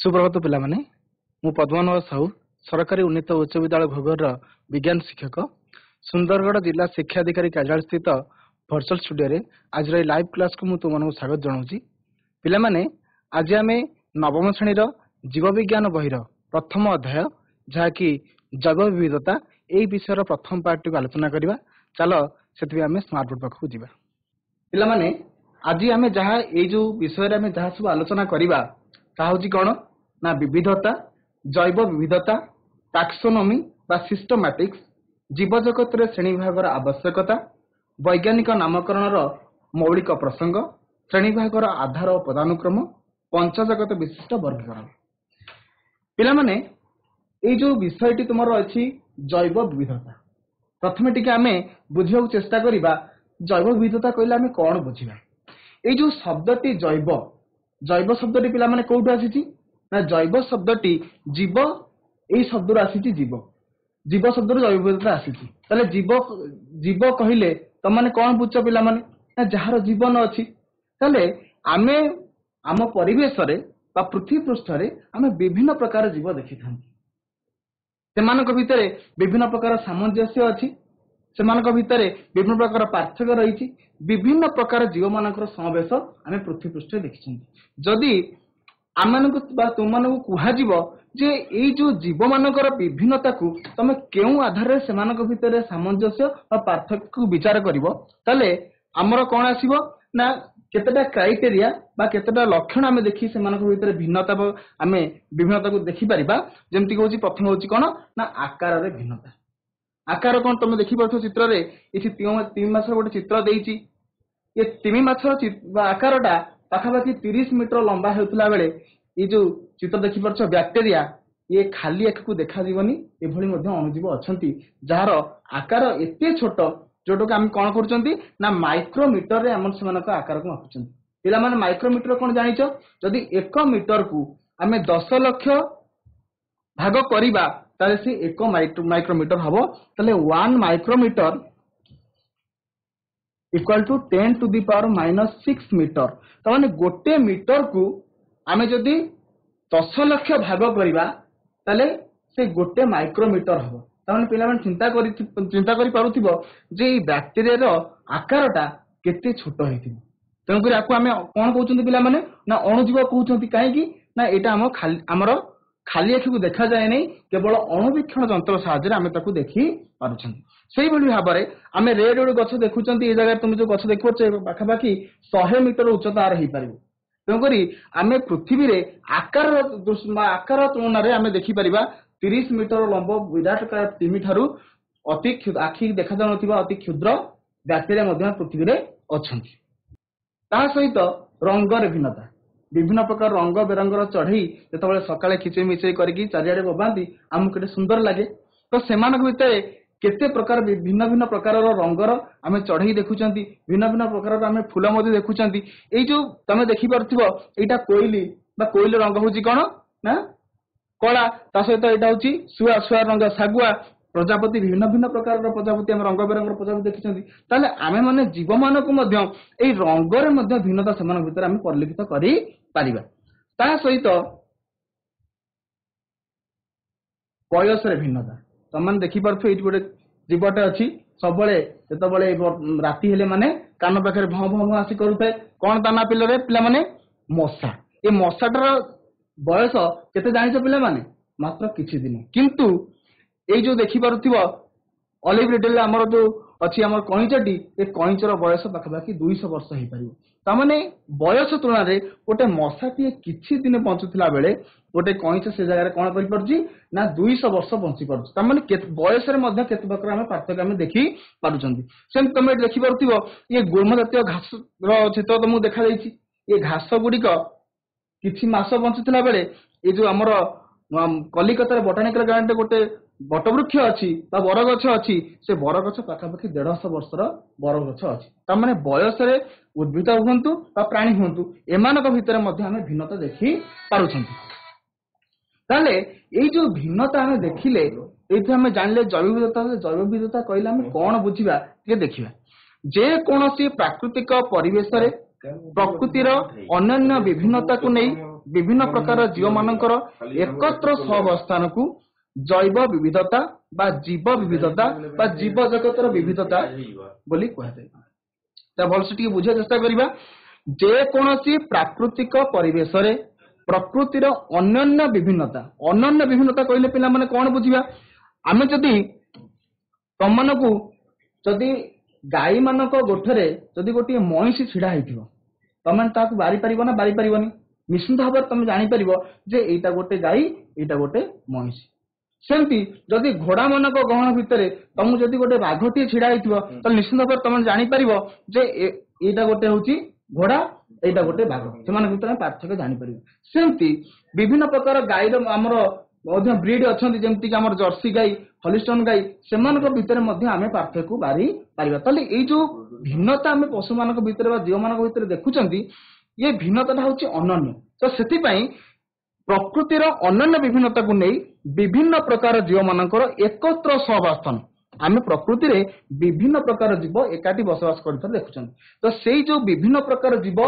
सुप्रभात पिला माने मु पद्मनाभ साहू सरकारी उन्नीत उच्च विद्यालय भोगर विज्ञान शिक्षक सुंदरगढ़ जिला शिक्षा अधिकारी कार्यालय स्थित भर्चुअल स्टूडियो रे आज लाइव क्लास को तुम स्वागत जनाऊँगी पिला माने आज आम नवम श्रेणी जीव विज्ञान बहिर प्रथम अध्याय जहाँकि जैव विविधता यही विषय प्रथम पार्ट को आलोचना करवा चलो से आम स्मार्ट बोर्ड पाखक जावा पिला माने आज आम जहाँ ये जो विषय आम जहाँ सब आलोचना करवा ताहूँ कौन ना विविधता जैव विविधता टैक्सोनॉमी बा सिस्टमैटिक्स जीव जगत रे श्रेणी विभाग आवश्यकता वैज्ञानिक नामकरण मौलिक प्रसंग श्रेणी विभाग आधार और पदानुक्रम पंचजगत विशिष्ट वर्गीकरण पिला माने ये जो विषयटी तुम अच्छी जैव विविधता प्रथम टी आम बुझा चेष्टा करवा जैव विविधता कहले आम कौन बुझा ये जो शब्दटी जैव जैव शब्दटी पिला माने कोठु आसी ना जैव शब्दटी जीव यही शब्द आसी जीव जीव शब्द जैव विविधता आसी जीव जीव कहले तुम मैंने कौन बुझ पिला माने ना जार जीवन अच्छी आमे आम परिवेश रे बा पृथ्वी पृष्ठ रे आमे विभिन्न प्रकार जीव देखि थांती सेमानक भितरे विभिन्न प्रकार सामंजस्य अच्छी सेमानक भितरे विभिन्न प्रकार पार्थक्य रही विभिन्न प्रकार जीव मानकर समावेश आमे पृथ्वी पृष्ठ देखि जदि आमनक बा तुमनक कुहाजिबो जे एई जो जीव मानकर विभिन्नता को तमे केउ आधार रे सेमानक भितरे सामंजस्य और पार्थक्य को विचार करिवो तले हमर कोन आसीबो ना केतेटा क्राइटेरिया बा केतेटा लक्षण आमे देखि सेमानक भितरे भिन्नता आमे विभिन्नता को देखि परिबा जेमति होची प्रथम होची कोन ना आकार रे भिन्नता आकार कोन तमे देखि पाथो चित्र रे इछि तीन मासर गोटे चित्र देइछि ये तिमी माछर आकारटा पाखापाखि 30 मीटर लंबा होता बेले ये जो चित्र देखी पार्छ बैक्टेरिया ये खाली आँख को देखा जीवनी एभली अणुजीव अच्छा जार आकार एते छोट जोटा आम कौन कर माइक्रोमीटर आम से आकार को मापुं पिला माने माइक्रोमीटर कौन जानिच जदि 1 मीटर को आम 10 लाख भाग करवा ताले से 1 माइक्रोमीटर हम ताले 1 micrometre equal to 10 to the power -6 metre तो माने गोटे मीटर को आमे जदि 10 लाख भाग करवा ताले से गोटे माइक्रोमीटर हम ताने पिला माने चिंता करि पारुथिबो जे ई बैक्टेरिया रो आकारटा केते छोट हेतिबो तंकु याकू आमे कोन कहउछन्ती पिला माने ना अणुजीव कहउछन्ती काहे कि ना एटा हमर खाली आँखी को देखा जाए नहीं केवल अणुवीक्षण जंत्र साहाय्य आमे ताकू देखि पारुछन्ती सेही भली भाबरे आमे रेड रेड गछ देखुछन्ती ए जगह तुम जो गछ देखुछ पाखापाखि 100 मीटर उच्चतार हो पार तेणुकरी आमे पृथ्वी रे आकार तुलन में आमे देखि परिबा 30 मीटर लंब विराट तिमी ठारू अति आखि देखा जाउनथिबा अति क्षुद्र बैक्टेरिया मध्य पृथ्वी रे अछन्ती ता सहित रंगर भिन्नता विभिन्न प्रकार रंग बेरंगर चढ़ई जो सकाଳେ खिचे मिचे करके चारिआडे बबाती आमको केते सुंदर लगे तो सेमानक भितर केते प्रकार भिन्न भिन्न प्रकार रंगर आमे चढ़ई देखुचंती भिन्न भिन्न प्रकार आमे फूल मध्य देखुचंती एई जो तमे देखि परथिबो एटा कोइली बा कोइली रंग होची कोन ना कला ता सहित एटा होची सुआ सुआ रंग सागुआ प्रजापति भिन्न भिन्न प्रकार प्रजापति आम रंग बेरंगर प्रजापति देखिछंती ताले आमे माने जीव मानक मध्य एई रंगरे मध्य भिन्नता सेमानक भितर आमे परिलक्षित करि पारिबा ता सहित बयस रे भिन्नता तमन देखि परथु एठी गोटे जीवटे अछि सबले जेतबले राती हेले माने कान पाखरे भौ भौ आसी करूथे कोन ताना पिलरे पिला माने मशा ए मशाटर बयस केते जानिछ पिला माने मात्र किछि दिन किंतु ए जो देखि पारुथिबो ऑलिव रिडल हमर जो अछि हमर कइचटी ए कइचर बयस पाखापाखि 200 वर्ष हे परिबो तामाने बयस तुलना रे गोटे मशाटी किछि दिन बंचुथिला बेले गोटे कइच से जगह कोन करि परछि ना 200 वर्ष बंची परछि तामाने बयस रे मध्ये केते प्रकार हम पार्थक्य हम देखि पारुछंती सेम तमे देखि परथिबो ये गुल्म जातीय घास रो चित्र तमु देखा जाईछि ये घास गुडिक किछि मास बंचुथिला बेले ए जो हमर कलिकता बोटानिकल गार्डन गोटे बटवृक्ष अच्छी बरगछ अच्छी से बरगछ पाखापाखि 150 वर्षर बरगछ अच्छी तार बयस उद्भिद हूँ प्राणी हूँ एमानक भितर आम भिन्नता देखि पारे ये जो भिन्नता आम देखिले ये आम जानले जैव विविधता कहले आम कौन बुझा देखा जेकोसी प्राकृतिक परिवेश प्रकृतिर अन्य विभिन्नता को नहीं विभिन्न प्रकार जीव मानकर एकत्र सहअवस्थान को जैव विविधता बा जीव विविधता बा जीव जगतर विविधता बोली कहा जाए। तो भलसे टिके बुझे चेष्टा करिबा जे कोनोसी प्राकृतिक परिवेश रे प्रकृतिर अन्य विभिन्नता कहले पिला माने कोन बुझिबा आमे जदी तमनकु जदी गाई मानक गोठरे जदी गोटी मईसी छिड़ा हेतिबो तमन ताकु बारी परिबो ना बारी परिबोनी निश्चित भाव तुम जानी परिबो जे एटा गोटे गाई एटा गोटे मईसी। सेमती जदि घोड़ा मानक गहन भितर तुम जदि गोटे बाघटी छिड़ा हेतिबो त निश्चित भाव तुम जानी परिबो जे एटा गोटे होची घोड़ा एटा गोटे बाघ सेमान भितर पार्थक्य जानी परिबो। सेमती विभिन्न प्रकार गाईर हमर मध्य ब्रीड अछंती जेमति कि हमर जर्सी गाई हॉलिस्टन गाई सेमानक भितर मध्य आमे पार्थक्य को बारी परिबा। तले ए जो भिन्नता आमे पशु मानक भितर बा जीव मानक भितर देखुचंती ये भिन्नता होची अनन्य। तो सेति पई प्रकृतिर अनन्य विभिन्नता को नहीं विभिन्न प्रकार जीव मानकर एकत्र सहअवस्थान आमे प्रकृति रे विभिन्न प्रकार जीव एकाठी बसवास करथार देखुचंती। तो सेई जो विभिन्न प्रकार जीव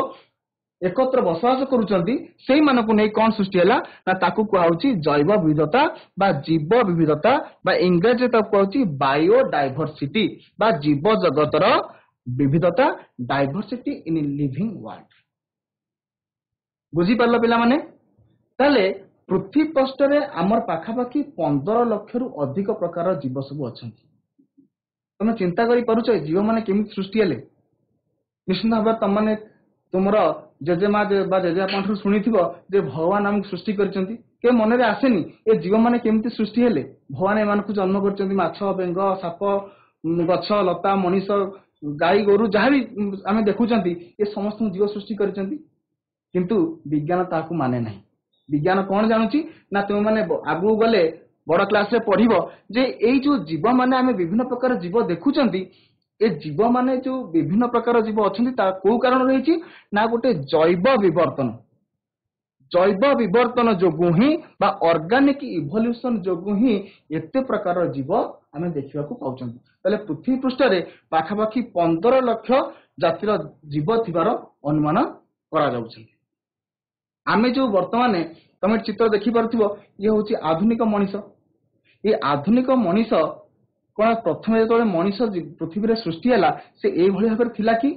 एकत्र बसवास करूचंती सेई मानको नै कोन सृष्टि हैला ना ताकू कहउची जैव विविधता बा जीव विविधता बा इंग्रजी त कहउची बायोडायवर्सिटी बा जीव जगतर विविधता डायवर्सिटी इन लिविंग वर्ल्ड। बुझी पारलो पिला माने ताले पृथ्वी पृष्ठ रे हमर पाखापाखी 15 लाख रु अधिक प्रकार जीव सब अछंती। तुम चिंता करि पारुछ जीव माने केमि सृष्टि हेले निश्चित भाव तुम माने तुमर जेजेमा बा जेजेबाठू शुणी जे भगवान आमको सृष्टि करचंती के मन रे आसेनी ए जीव माने केमती सृष्टि हेले भगवान एमानकु जन्म करचंती माछ बेंग साप गछ लता मनीष गाई गोरु जहाँ भी आमे देखुचंती ए समस्त जीव सृष्टि करचंती किंतु विज्ञान ताकू माने नहीं। विज्ञान कौन जानूची ना तुम माने आगु गले बड़ क्लास रे पढ़िबो जे एई जो जीव माने आमे विभिन्न प्रकार जीव देखुचंती ए जीव माने जो विभिन्न प्रकार जीव अछंती ता को कारण रहिछि ना गोटे जैव विवर्तन जोगु ही बा ऑर्गेनिक इवोल्यूशन जोगु ही एते प्रकार जीव आमे देखिबा को पाउचंती। तले पृथ्वी पृष्ठ रे पाखापाखी 15 लाख जातिर जीव थिबार अनुमान करा जाउछि। आमे जो वर्तमान तमे चित्र देखि परथिबो ये होछि आधुनिक मनीष। ये आधुनिक मनीष कौन प्रथम जो मनीष पृथ्वी रे सृष्टि हैला से एई भली भाबरे थिला कि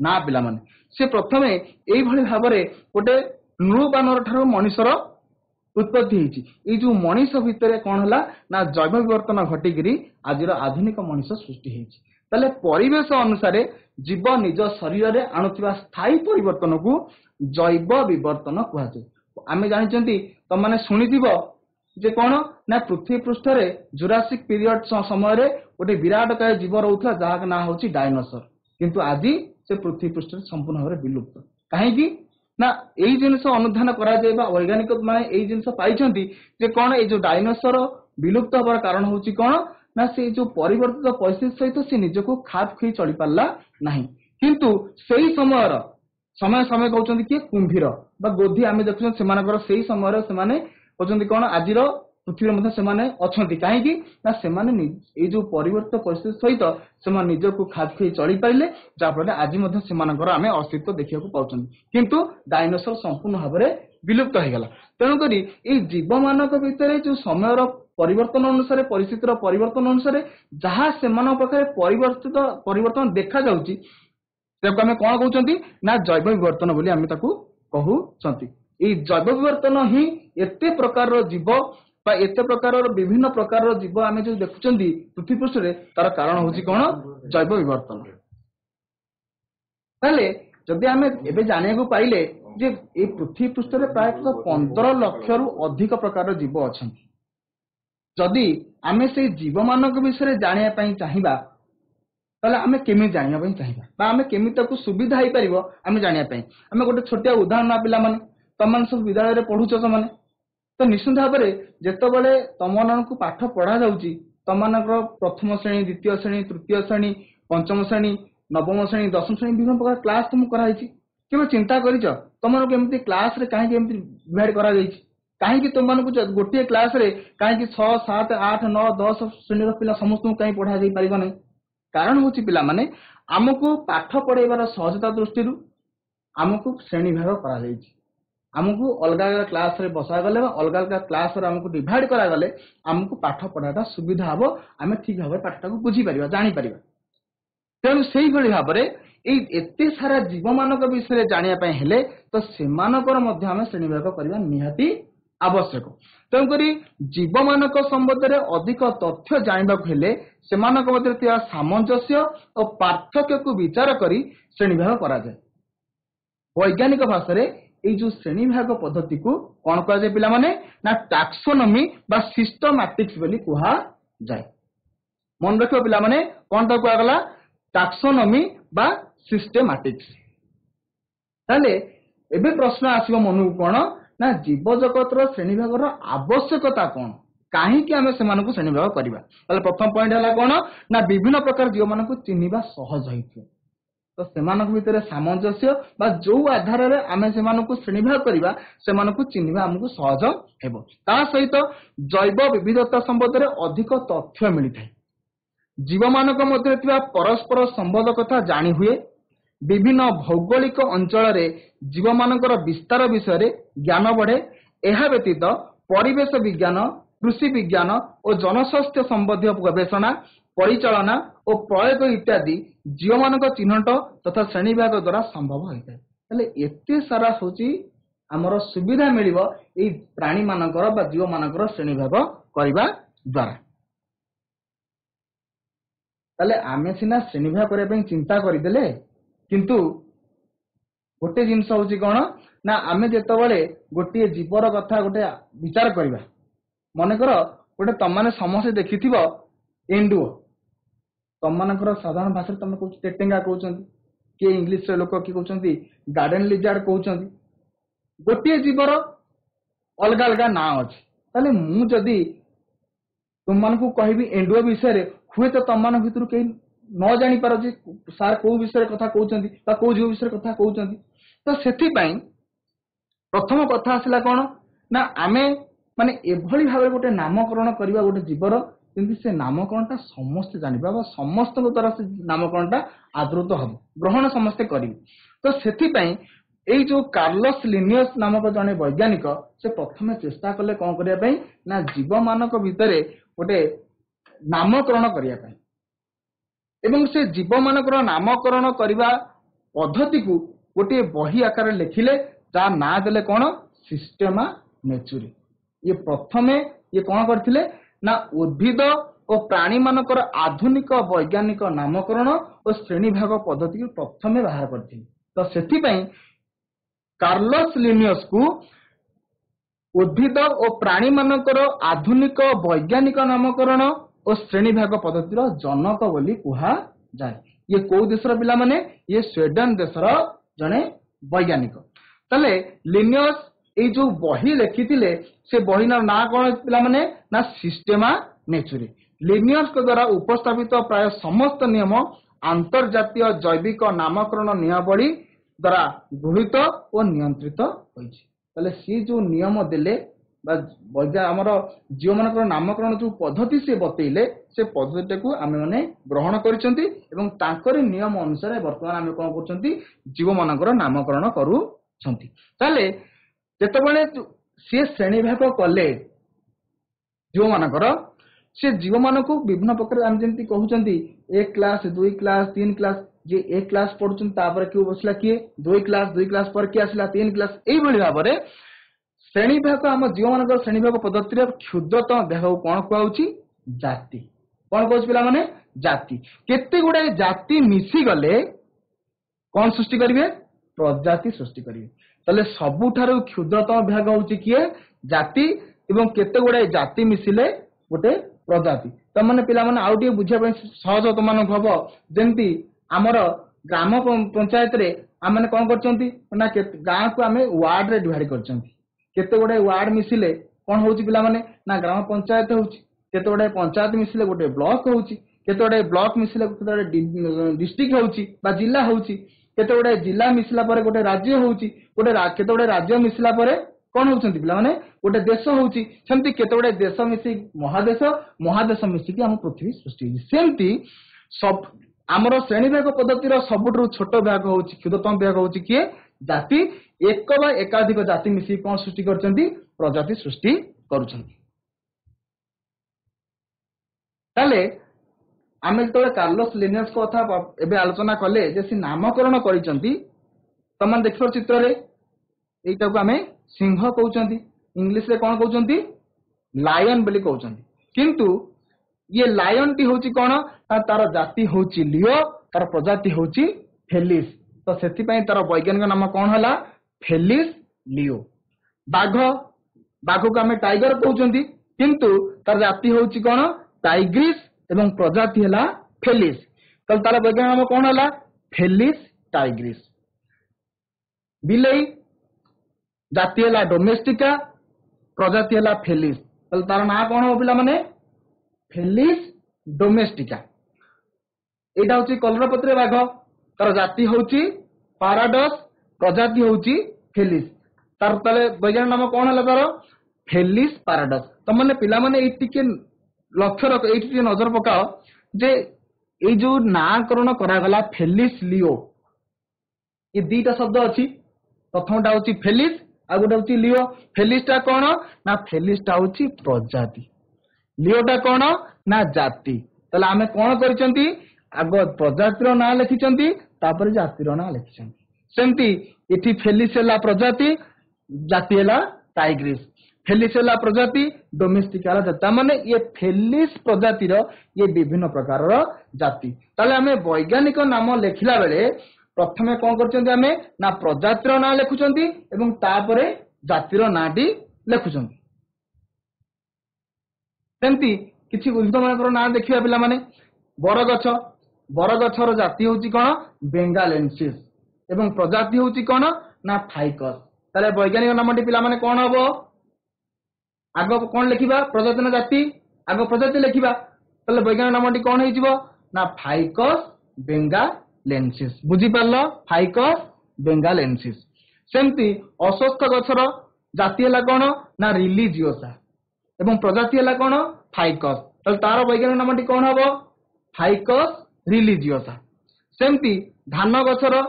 ना पिला माने से प्रथमे एई भली भाबरे गोटे नृबानर ठारो मनीषर उत्पत्ति हेछि। ए जो मनीष भितरे कौन हला ना जैव विवर्तन घटिगिरी आजिर आधुनिक मनीष सृष्टि हेछि। तले परिवेश अनुसार जीव निज शरीर रे आणुथिबा स्थायी परिवर्तन को जैव विवर्तन कहा जाय। आमे जानिचंती त माने सुनिथिबो जे कौन ना पृथ्वी पृष्ठ रे जुरासिक पीरियड समय रे गोटे विराट काय जीव रहउथला जहा ना होची डायनोसर किंतु आदि से पृथ्वी पृष्ठ रे संपूर्ण भाबरे विलुप्त काहेकि ना एई जिंस अनुधान करा जायबा वैज्ञानिक माने एई जिंस पाइछंती जे कौन ए जो डायनोसर विलुप्त होबार कारण होची कौन ना से जो परिवर्तित परिस्थिति सहित से निजको खाप खई चली पारला नाही। किंतु सेई समय कहउचंती कि कुंभीर बा गोधी आमे देखुछन सेमानकर सेई समय रे सेमाने कहउचंती कौन आजिर पृथ्वी मध्ये सेमाने अछंती काहेकि ना सेमाने ए जो परिवर्तित परिस्थिति सहित सेमान निजको खाप खई चली पाइले जाफल आज मध्ये सेमानकर आमे अस्तित्व देखिया को पाउचंती किंतु डायनोसर संपूर्ण भाबरे विलुप्त हो गला। तेणु करी ए जीव मानक भितरे जो समय परिवर्तन अनुसार परिस्थितिर परिवर्तन अनुसार जहाँ सेमान प्रकार परिवर्तन देखा जाउची ताको आमे कोन कहउचंती ना जैव विवर्तन बोली आमे ताको कहउचंती। ए जैव विवर्तन ही एते प्रकार जीव बा एते प्रकार विभिन्न प्रकार जीव आमे जो देखुचंती पृथ्वी पृष्ठ रे तार कारण होची कोन जैव विवर्तन। ताले जदि आमे एबे जानिया को पाइले जे ए पृथ्वी पृष्ठ रे प्राय 15 लाख रु अधिक प्रकार जीव अछंती। जदि आमे से जीव मानक विषय जानिया पई चाहिबा ताले आमे केमि जानिया पई चाहिबा बा आमे केमि ताकू सुविधा हेई परिबो आमे जानिया पई आमे गोटे छोटिया उदाहरण ना पिला माने तमन सब विद्यालय रे पढुछ माने तो निश्चित भाव में जितेबाला तुम मान को पाठ पढ़ा जाऊँगी तुम मानकर प्रथम श्रेणी द्वितीय श्रेणी तृतीय श्रेणी पंचम श्रेणी नवम श्रेणी दशम श्रेणी विभिन्न प्रकार क्लास तुम कराई केवल चिंता कर तुम केमती क्लास रे कहीं डिवाइड करा कहीं तुम मान गोटे क्लास रे कहीं 6 7 8 9 10 श्रेणी पिला समस्त कहीं पढ़ा जाई परिबो नै कारण होची पिला माने आमको पाठ पढ़ेबार सहजता दृष्टि आमको श्रेणी भाग करा आमको अलग अलग क्लास रे बसा गले अलग अलग क्लास रे हमको डिवाइड करा गले हमको पाठ पढ़ाटा सुविधा हबो आमे ठीक भाबे पाठटा को बुझी परिबा जानि परिबा तेणु से भाव में एते सारा जीव मान विषय जाना हेले तो सेमानकर मध्य आमे श्रेणीभाग करबा निहाती आवश्यक तेणुक जीव मान संबंध में अधिक तथ्य जानवा हेले सेमानक मध्य थिया सामंजस्य और पार्थक्य को विचार करी श्रेणीभाग करा जाए वैज्ञानिक भाषा रे এই जो श्रेणीभाग पद्धति को कौन कहा जाए पिला माने ना टैक्सोनॉमी बा सिस्टमैटिक्स बोली कहा जाए मन रखियो पिला माने कौन तो कहा गला टैक्सोनॉमी बा सिस्टमैटिक्स ताले एबे प्रश्न आसीबो मनु कोन ना जीव जगत रो श्रेणीभाग रो आवश्यकता कोन काहे कि हमें सेमानकु श्रेणीभाग करबा ताले प्रथम पॉइंट हला कोन ना विभिन्न प्रकार जीव मानकु चिन्हिबा सहज होइथि तो सेमानक भितर सामंजस्य बा जो आधार रे आमे सेमानकु श्रेणीभाग करबा सेमानकु चिन्हिबा हमकु सहज हेबो ता सहित जैव विविधता संबंध रे अधिक तथ्य मिलिथाय जीव मानक मध्य थिबा परस्पर संबंध कथा जानि हुए विभिन्न भौगोलिक अंचल रे जीव मानकर विस्तार विषय रे ज्ञान बढ़े एहा व्यतीत परिवेश विज्ञान कृषि विज्ञान और जनस्वास्थ्य संबंधी गवेषणा परिचालना और प्रयोग इत्यादि जीव मानक चिन्हट तथा श्रेणीभाग द्वारा संभव होता है एते सारा होची हमर सुविधा मिलिबो एई प्राणी मानकर बा जीव मानकर श्रेणीभाग करबा द्वारा ताले आमे सिना श्रेणीभाग करे पे चिंता करिदेले किंतु गोटे जिनस होची कोन ना आमे जेतबेले गोटे जीवर कथा गोटे विचार करबा मन कर गोटे तमाने समस्या देखिथिबो एंडुओ तमनकर साधारण भाषा तुम कह टेटेंगा कहते किए इंग्लीश लोक किए कहते गार्डन लिजार्ड कहते गोटे जीवर अलग अलग ना अच्छे ताले मुझे तुम मान कहबी एंडुओ विषय हुए तो तुम मान भर कहीं न जापर जे सार कौ विषय कथा कहते कौ जीव विषय कथा कहते तो से प्रथम कथा आसला कौन ना आमे माने एभली भाव गोटे नामकरण करवा गोटे जीवर किंतु से नामकरणटा समस्त जानिबा बा समस्त द्वारा से नामकरणटा आदृत हम ग्रहण समस्ते करिवे तो सेथि पई एई जो कार्लोस लिनियस नामक जने वैज्ञानिक से प्रथमे चेष्टा कले कोन करिया पई ना जीव मानक भितरे गोटे नामकरण करिया पई एवं से जीव मानकर नामकरण करबा पद्धति को गोटे बही आकार लिखिले ता ना देले कोन सिस्टेमा नेचुरी ये प्रथमे ये कोन करथिले ना उद्भिद और प्राणी मानकर आधुनिक वैज्ञानिक नामकरण और श्रेणीभाग पद्धति प्रथमे बाहर करथि तो सेथि पई कार्लोस लिनियस को उद्भिद और प्राणी मानकर आधुनिक वैज्ञानिक नामकरण और श्रेणीभाग पद्धतिर जनक बोली कहा जाए ये को देशर पिला माने ये स्वीडन देशर जने वैज्ञानिक तले लिनियस ए जो बही लिखिथिले से बही ना कौन पिला माने ना सिस्टेमा नेचुरी लिनियस के द्वारा उपस्थापित प्राय समस्त नियम अंतर्जातीय जैविक नामकरण नियमावली द्वारा गृहीत और नियंत्रित होइछि तले सी जो नियम देले आमर जीव मानकर नामकरण जो पद्धति से बतैले से पद्धति को आम मैंने ग्रहण करिसेंती एवं तांकरी नियम अनुसार वर्तमान आम कौन करछंती जीव मानकर नामकरण करूछंती ताले जेतबेले सी श्रेणीभाग कले जीव मानकर से जीव मान को विभिन्न प्रकार आम जमी कहते एक क्लास दुई क्लास तीन क्लास जे एक क्लास पढ़ुन किए बसला किए दुई क्लास पर किए आसला तीन क्लास यही भाव में श्रेणीभाग आम जीव मान श्रेणीभाग पद्धति क्षुद्रतम देह कौन कहूँ जाति कौन कहूँ पिला माने जाति केते गुड़ाए जाति मिसी गले कौन सृष्टि करेंगे प्रजाति सृष्टि करेंगे ताले सबुठारु क्षुद्रतम भाग होची किए जाति एवं केते गुड़ाए जाति मिसिले गोटे प्रजाति तो माने पिला माने आउ टिके बुझिया पय सहज तो मान हबो जेंति हमर ग्राम पंचायत रे हम माने कोन करचंती ना गां को हमें वार्ड रे डिवाइड करचंती केते गुड़ाए वार्ड मिसिले कोन होची पिला माने ना ग्राम पंचायत होची केते गुड़ाए पंचायत मिसिले गोटे ब्लॉक होची केते गुड़ाए ब्लॉक मिसिले गोटे डिस्ट्रिक्ट होची बा जिला होची केते गुड़ाए जिला मिसिला परे गोटे राज्य होची गोटे केते गुड़ाए राज्य मिसिला परे कौन होचंती पिला माने गोटे देश होची सेमती केते गुड़ाए देश मिसी महादेश मिसिकी हम पृथ्वी सृष्टि होची सेमती सब आमर श्रेणीभाग पद्धतिर सबुठु छोट भाग होची क्षुद्रतम भाग होची किए ଜାତି ଏକ ବା ଏକାଧିକ ଜାତି ମିଶି କଣ ସୃଷ୍ଟି କରୁଛନ୍ତି ପ୍ରଜାତି ସୃଷ୍ଟି କରୁଛନ୍ତି। ତାହେଲେ ଆମେ ଯେତେବେଳେ କାର୍ଲୋସ ଲିନିୟସଙ୍କ କଥା ଏବେ ଆଲୋଚନା କଲେ ଯେ ସେ ନାମକରଣ କରିଛନ୍ତି ତମାନେ ଦେଖିବ ଚିତ୍ରରେ ଏଇଟାକୁ ଆମେ ସିଂହ କହୁଛନ୍ତି ଇଂଲିଶରେ କଣ କହୁଛନ୍ତି ଲାୟନ ବୋଲି କହୁଛନ୍ତି କିନ୍ତୁ ये लायन टी होची कोन तार जाति होची लियो तार प्रजाति होची फेलिस तो सेति पई तार वैज्ञानिक नाम कोन हला फेलिस लियो। बाघ बाघ को हमें टाइगर कहउचंदी किंतु तार जाति होची कोन टाइग्रिस एवं प्रजाति हला फेलिस तो तार वैज्ञानिक नाम कोन हला फेलिस टाइग्रिस। बिलेई जाति हला डोमेस्टिका प्रजाति हला फेलिस तो तार ना कोन हो पिला माने फेलिस डोमेस्टिका। एटा होची कलरपत्र बाघ तार जाति होची पाराडस प्रजाति होची फेलिस तार तले वैज्ञानिक नाम कोन हला तार फेलिस पाराडस। तो माने पिला माने एटी के लक्ष्य रख एटी नजर पकाओ जे ए जो नाकरण करा गला फेलिस लियो ये दीटा शब्द अछि प्रथमटा होची फेलिस आ गोटा होची लियो। फेलिस टा कोन ना फेलिस टा होची प्रजाति लियोटा कोन ना जाति तले आमे कोन करिसंती आगो प्रजातिर ना लिखिसंती तापर जातिर ना लिखिसंती सेमती इठी फेलिस हला प्रजाति जाति हला टाइग्रिस फेलिस हला प्रजाति डोमेस्टिक हला जाति माने ये फेलिस प्रजातिर ये विभिन्न प्रकार रो जाति तले आमे वैज्ञानिक नाम लेखिला बेले प्रथमे कोन करचंती आमे ना प्रजातिर ना लिखुचंती एवं तापरे जातिर नाटी लिखुचंती। सेमती किछि उद्भिद मानकर ना देखिबा पिला माने बरगछर जाति होची कोन बेंगालेंसिस एवं प्रजाति होची कोन ना फाइकस ताले वैज्ञानिक नामटी पिला माने कोन हबो आगो कोन लिखिबा प्रजाति ना जाति आगो प्रजाति लिखिबा ताले वैज्ञानिक नामटी कोन हेजिबो ना फाइकस बेंगालेंसिस बुझी पारलो फाइकस बेंगालेंसिस। सेमती अशोक गछर जाति हला कोन ना रिलिजियोसा एवं प्रजाति हला कोन फाइकस तो तार वैज्ञानिक नामटी कोन हबो फाइकस रिलिजियोसा। सेमती धान गछर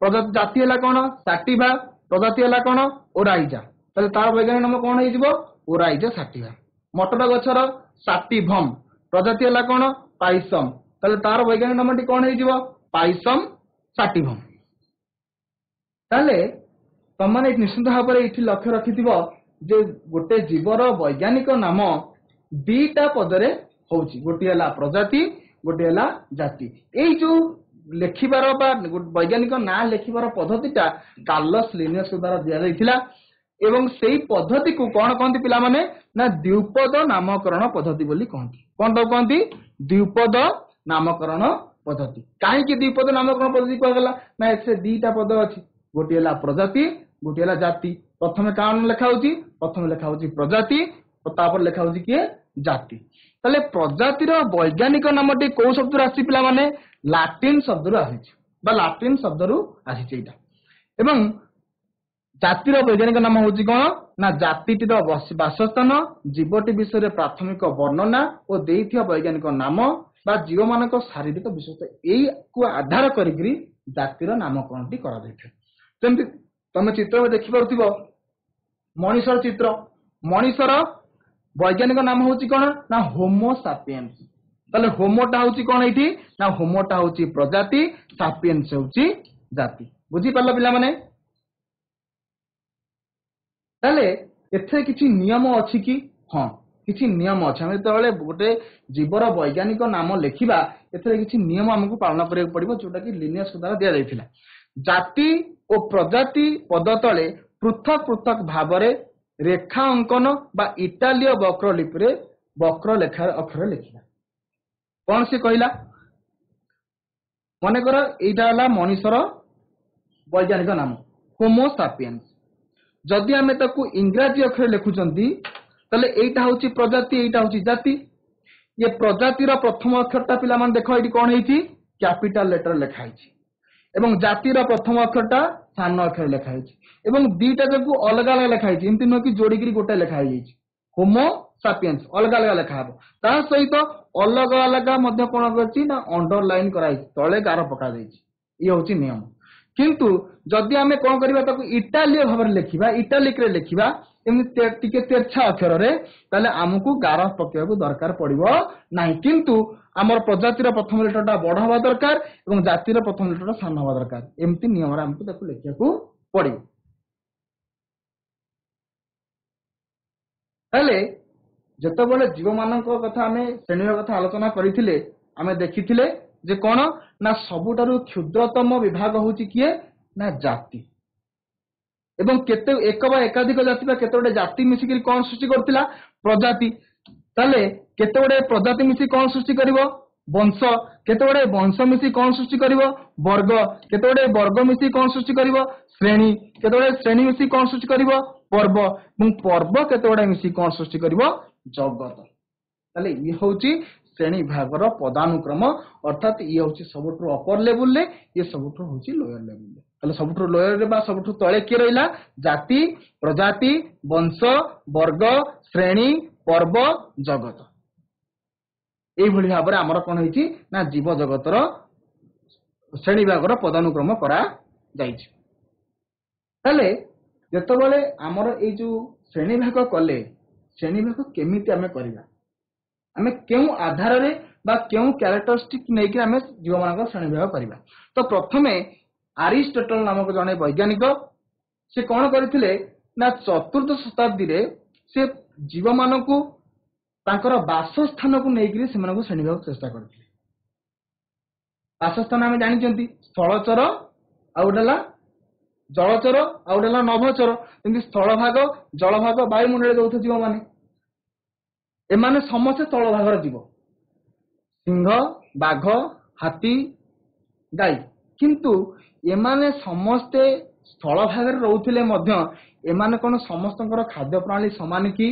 प्रजाति जाति हला कोन साटिभा प्रजाति हला कोन ओराइजा तो तार वैज्ञानिक नाम कोन हेजिबो ओराइजा साटिभा। मटर गछर साटिभम प्रजाति हला कोन पाइसम तो तार वैज्ञानिक नामटी कोन हेजिबो पाइसम साटिभम। ताले तमाने निश्चित भाव में इठी लक्ष्य रखिथिबो जे गोटे जीवर वैज्ञानिक नाम दीटा पदरे होची गोटे हला प्रजाति गोटे हला जाति एई जो लेखिबार बा वैज्ञानिक ना लेखिबार पद्धतिटा कार्लोस लिनियस द्वारा दिया जाइथिला एवं सेई पद्धति को कोन कहंती पिला माने ना द्विपद नामकरण पद्धति बोली कहंती कोन तो कहंती द्विपद नामकरण पद्धति। काहे कि द्विपद नामकरण पद्धति कहला ना एसे दीटा पद अछि गोटे हला प्रजाति गोटे हला जाति प्रथमे कान लेखा होची प्रथमे लेखा होची प्रजाति और तापर लेखा होची के जाति तले प्रजातिर वैज्ञानिक नामटी को शब्द आसी पिला माने लाटिन शब्द रु आसी बा लाटिन शब्द रु आसी एटा एवं जातिर वैज्ञानिक नाम होची कोन ना जातिटीर वासस्थान जीवटी विषय प्राथमिक वर्णना और देइथिया वैज्ञानिक नाम बा जीव मानक शारीरिक विशेषता एई को आधार करिकरी जातिर नामकरणटी करा जाइथे। जेमति तमे चित्र में देखि पारुथिबो मनीषर चित्र मनीषर वैज्ञानिक नाम होची कोन ना होमो सापियंस तले होमोटा होची कोन एठी ना होमोटा होची प्रजाति सापियंस होची जाति बुझी पारलो पिला माने। तले एथे किछि नियम अछि कि हां किछि नियम अछि हम तले गोटे जीवर वैज्ञानिक नाम लेखिबा एथे किछि नियम हमकु पालन करिया पड़िबो जोटा कि लिनियस द्वारा दिया जाइथिला। जाति और प्रजाति पद तले पृथक पृथक भावरे रेखा अंकन बा इटालीय वक्रलिपि रे वक्र लेखा अक्षर लिखिला कौन से कहला मन कर एटा हला मनीषर वैज्ञानिक नाम होमो सापियंस जदि आमे ताकू इंग्रजी अक्षर लिखुचंती तले एटा होची प्रजाति एटा होची जाति ये प्रजातिर प्रथम अक्षरटा पिला मान देखो एटी कोन हेची कैपिटल लेटर लिखा हेची एवं जातिर प्रथम अक्षरटा सान अक्षर लिखा हेची एवं दीटा जको अलग अलग लिखा हेची एमति न कि जोड़ी करी गोटे लिखा हेची होमो सापियंस अलग अलग लिखा हबो ता सहित अलग अलग मध्य कोन करछि ना अंडरलाइन कराई तळे गार पका देछि ये होची नियम କିନ୍ତୁ ଯଦି ଆମେ କଣ କରିବା ତାକୁ ଇଟାଲୀୟ ଭାବରେ ଲେଖିବା ଇଟାଲିକରେ ଲେଖିବା ଏମିତି ଟିକେ ତେର୍ଛା ଅକ୍ଷରରେ ତାହେଲେ ଆମକୁ ଗାର ପକେଇବାକୁ ଦରକାର ପଡିବ ନାହିଁ। କିନ୍ତୁ ଆମର ପ୍ରଜାତିର ପ୍ରଥମ ଲେଟରଟା ବଡ ହବା ଦରକାର ଏବଂ ଜାତିର ପ୍ରଥମ ଲେଟରଟା ସାନ ହବା ଦରକାର। ଏମିତି ନିୟମରେ ଆମକୁ ତାକୁ ଲେଖିବାକୁ ପଡିବ। ତାହେଲେ ଯେତେବେଳେ ଜୀବମାନଙ୍କ କଥା ଆମେ ଶ୍ରେଣୀର କଥା ଆଲୋଚନା କରିଥିଲେ ଆମେ ଦେଖିଥିଲେ ଯେ କଣ ନା ସବୁଠାରୁ କ୍ଷୁଦ୍ରତମ ବିଭାଗ ହଉଛି କିଏ ନା ଜାତି। ଏବଂ କେତେ ଏକ ବା ଏକାଧିକ ଜାତି ବା କେତେ ଗୋଟେ ଜାତି ମିଶିକି କଣ ସୃଷ୍ଟି କରୁଥିଲା ପ୍ରଜାତି। ତାହେଲେ କେତେ ଗୋଟେ ପ୍ରଜାତି ମିଶି କଣ ସୃଷ୍ଟି କରିବ ବଂଶ। କେତେ ଗୋଟେ ବଂଶ ମିଶି କଣ ସୃଷ୍ଟି କରିବ ବର୍ଗ। କେତେ ଗୋଟେ ବର୍ଗ ମିଶି କଣ ସୃଷ୍ଟି କରିବ ଶ୍ରେଣୀ। କେତେ ଗୋଟେ ଶ୍ରେଣୀ ମିଶି କଣ ସୃଷ୍ଟି କରିବ ପର୍ବ। ଏବଂ ପର୍ବ କେତେ ଗୁଡା ମିଶି କଣ ସୃଷ୍ଟି କରିବ ଜଗତ। ତାହେଲେ ଇଏ ହଉଛି ଶ୍ରେଣୀ ବିଭାଗର ପଦାନୁକ୍ରମ ଅର୍ଥାତ ଇଏ ହଉଛି ସବୁଠୁ ଅପର ଲେବୁଲରେ ଇଏ ସବୁଠୁ ହଉଛି ଲୋୟର ଲେବୁଲରେ। ତାହେଲେ ସବୁଠୁ ଲୋୟରରେ ବା ସବୁଠୁ ତଳେ କିଏ ରହିଲା ଜାତି ପ୍ରଜାତି ବଂଶ ବର୍ଗ ଶ୍ରେଣୀ ପର୍ବ ଜଗତ। ଏଇଭଳି ଭାବରେ ଆମର କଣ ହେଇଛି ନା ଜୀବ ଜଗତର ଶ୍ରେଣୀ ବିଭାଗର ପଦାନୁକ୍ରମ କରାଯାଇଛି। ତାହେଲେ ଯେତେବେଳେ ଆମର ଏଇ ଯୋଉ ଶ୍ରେଣୀ ଭାଗ କଲେ ଶ୍ରେଣୀ ଭାଗ କେମିତି ଆମେ କରିବା ଆମେ କେଉଁ ଆଧାରରେ ବା କେଉଁ କ୍ୟାରେକ୍ଟରିଷ୍ଟିକ ନେଇକି ଆମେ ଜୀବମାନଙ୍କର ଶ୍ରେଣୀ ବିଭାଗ କରିବା। ତ ପ୍ରଥମେ ଆରିଷ୍ଟଟଲ ନାମକ ଜଣେ ବୈଜ୍ଞାନିକ ସେ କଣ କରିଥିଲେ ନା ଚତୁର୍ଥ ଶତାବ୍ଦୀରେ ସେ ଜୀବମାନଙ୍କୁ ତାଙ୍କର ବାସସ୍ଥାନକୁ ନେଇକରି ସେମାନଙ୍କୁ ଶ୍ରେଣୀ ବିଭାଗ ଚେଷ୍ଟା କରିଥିଲେ। ବାସସ୍ଥାନ ଆମେ ଜାଣିଛନ୍ତି ସ୍ଥଳଚର ଆଉ ଗୋଟେ ହେଲା ଜଳଚର ଆଉ ଗୋଟେ ହେଲା ନଭଚର। ଯେମିତି ସ୍ଥଳ ଭାଗ ଜଳ ଭାଗ ବାୟୁମଣ୍ଡଳରେ ରହୁଥିବା ଜୀବମାନେ ଏମାନେ ସମସ୍ତେ ସ୍ଥଳ ଭାଗର ଜୀବ ସିଂହ ବାଘ ହାତୀ ଗାଈ। କିନ୍ତୁ ଏମାନେ ସମସ୍ତେ ସ୍ଥଳ ଭାଗରେ ରହୁଥିଲେ ମଧ୍ୟ ଏମାନେ କଣ ସମସ୍ତଙ୍କର ଖାଦ୍ୟ ପ୍ରଣାଳୀ ସମାନ କି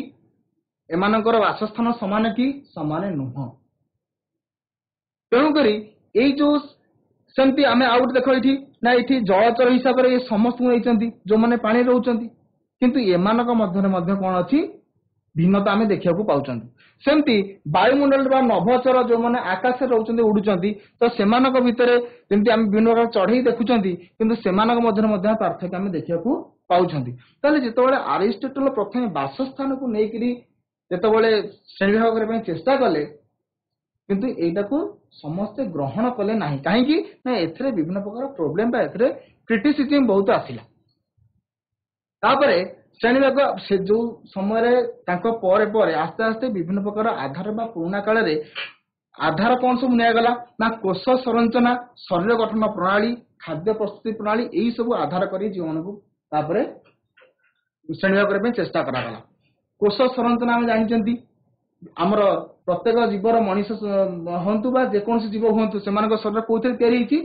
ଏମାନଙ୍କର ବାସସ୍ଥାନ ସମାନ କି ସମାନ ନୁହଁ। ତେଣୁକରି ଏଇ ଯୋଉ ସେମିତି ଆମେ ଆଉ ଗୋଟେ ଦେଖ ଏଠି ନା ଏଠି ଜଳଚର ହିସାବରେ ଏ ସମସ୍ତଙ୍କୁ ନେଇଛନ୍ତି ଯୋଉମାନେ ପାଣିରେ ରହୁଛନ୍ତି। କିନ୍ତୁ ଏମାନଙ୍କ ମଧ୍ୟରେ ମଧ୍ୟ କଣ ଅଛି ଭିନ୍ନତା ଆମେ ଦେଖିବାକୁ ପାଉଛନ୍ତି। ସେମିତି ବାୟୁମଣ୍ଡଳରେ ବା ନଭଚର ଯୋଉମାନେ ଆକାଶରେ ରହୁଛନ୍ତି ଉଡୁଛନ୍ତି ତ ସେମାନଙ୍କ ଭିତରେ ଯେମିତି ଆମେ ବିଭିନ୍ନ ପ୍ରକାର ଚଢେଇ ଦେଖୁଛନ୍ତି କିନ୍ତୁ ସେମାନଙ୍କ ମଧ୍ୟରେ ମଧ୍ୟ ପାର୍ଥକ୍ୟ ଆମେ ଦେଖିବାକୁ ପାଉଛନ୍ତି। ତାହେଲେ ଯେତେବେଳେ ଆରିଷ୍ଟଟଲ ପ୍ରଥମେ ବାସସ୍ଥାନକୁ ନେଇକରି ଯେତେବେଳେ ଶ୍ରେଣୀ ବିଭାଗ କରିବା ପାଇଁ ଚେଷ୍ଟା କଲେ କିନ୍ତୁ ଏଇଟାକୁ ସମସ୍ତେ ଗ୍ରହଣ କଲେ ନାହିଁ। କାହିଁକି ନା ଏଥିରେ ବିଭିନ୍ନ ପ୍ରକାର ପ୍ରୋବ୍ଲେମ ବା ଏଥିରେ କ୍ରିଟିସିଜମ ବହୁତ ଆସିଲା। ତାପରେ ଶ୍ରେଣୀ ବିଭାଗ ସେ ଯୋଉ ସମୟରେ ତାଙ୍କ ପରେ ପରେ ଆସ୍ତେ ଆସ୍ତେ ବିଭିନ୍ନ ପ୍ରକାର ଆଧାର ବା ପୁରୁଣା କାଳରେ ଆଧାର କଣ ସବୁ ନିଆଗଲା ନା କୋଷ ସଂରଚନା ଶରୀର ଗଠନ ପ୍ରଣାଳୀ ଖାଦ୍ୟ ପ୍ରସ୍ତୁତି ପ୍ରଣାଳୀ ଏଇ ସବୁ ଆଧାର କରି ଯେଉଁମାନଙ୍କୁ ତାପରେ ଶ୍ରେଣୀ ବିଭାଗ କରିବା ପାଇଁ ଚେଷ୍ଟା କରାଗଲା। କୋଷ ସଂରଚନା ଆମେ ଜାଣିଛନ୍ତି ଆମର ପ୍ରତ୍ୟେକ ଜୀବର ମଣିଷ ହୁଅନ୍ତୁ ବା ଯେକୌଣସି ଜୀବ ହୁଅନ୍ତୁ ସେମାନଙ୍କ ଶରୀର କୋଉଥିରେ ତିଆରି ହେଇଛି